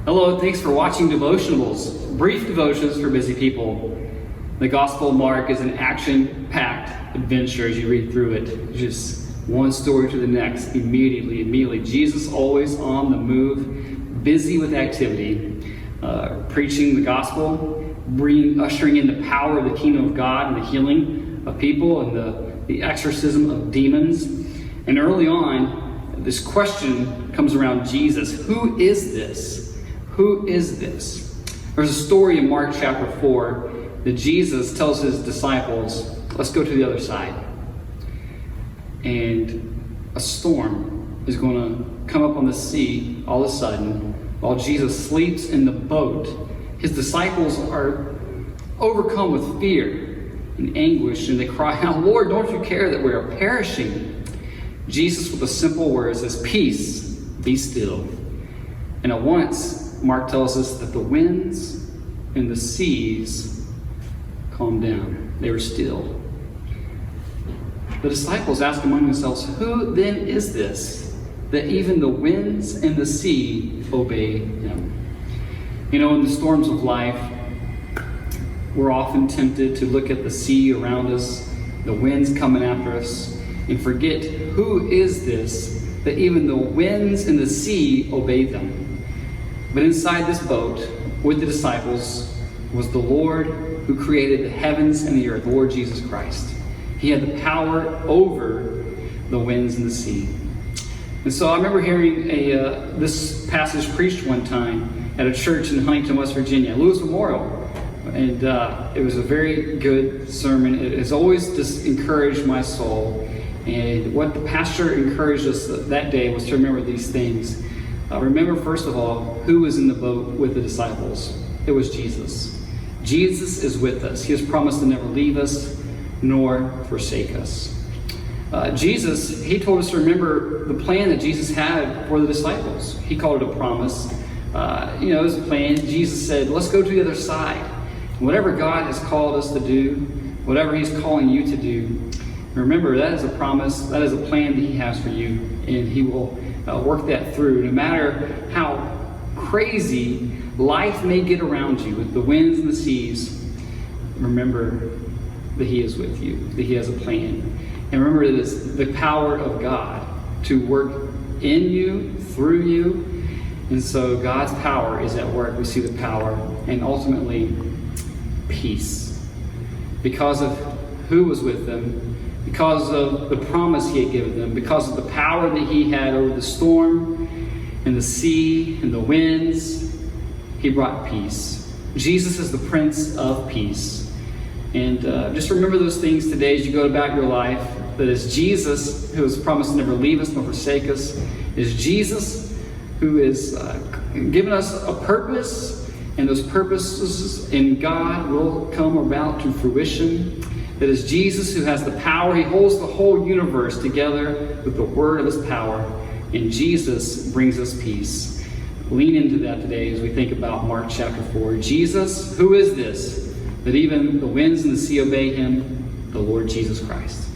Hello, thanks for watching Devotionables, brief devotions for busy people. The Gospel of Mark is an action-packed adventure as you read through it. Just one story to the next, immediately. Jesus always on the move, busy with activity, preaching the gospel, ushering in the power of the kingdom of God and the healing of people and the exorcism of demons. And early on, this question comes around Jesus. Who is this? Who is this? There's a story in Mark chapter 4 that Jesus tells his disciples, let's go to the other side. And a storm is going to come up on the sea all of a sudden while Jesus sleeps in the boat. His disciples are overcome with fear and anguish, and they cry out, Lord, don't you care that we are perishing? Jesus, with a simple word, says, peace, be still. And at once, Mark tells us that the winds and the seas calmed down. They were still. The disciples asked among themselves, who then is this, that even the winds and the sea obey him? You know, in the storms of life, we're often tempted to look at the sea around us, the winds coming after us, and forget who is this, that even the winds and the sea obey them. But inside this boat, with the disciples, was the Lord who created the heavens and the earth, the Lord Jesus Christ. He had the power over the winds and the sea. And so I remember hearing this passage preached one time at a church in Huntington, West Virginia, Lewis Memorial. And it was a very good sermon. It has always just encouraged my soul. And what the pastor encouraged us that day was to remember these things. Remember, first of all, who was in the boat with the disciples? It was Jesus. Jesus is with us. He has promised to never leave us nor forsake us. Jesus, he told us to remember the plan that Jesus had for the disciples. He called it a promise. It was a plan. Jesus said, let's go to the other side. Whatever God has called us to do, whatever he's calling you to do, remember, that is a promise. That is a plan that he has for you. And he will work that through. No matter how crazy life may get around you with the winds and the seas, remember that he is with you, that he has a plan. And remember that it's the power of God to work in you, through you. And so God's power is at work. We see the power and ultimately peace. Because of who was with them, because of the promise he had given them, because of the power that he had over the storm and the sea and the winds, he brought peace. Jesus is the Prince of Peace. And just remember those things today as you go about your life, that it's Jesus who has promised to never leave us nor forsake us. It's Jesus who has given us a purpose, and those purposes in God will come about to fruition. That is Jesus who has the power. He holds the whole universe together with the word of his power. And Jesus brings us peace. Lean into that today as we think about Mark chapter 4. Jesus, who is this? That even the winds and the sea obey him? The Lord Jesus Christ.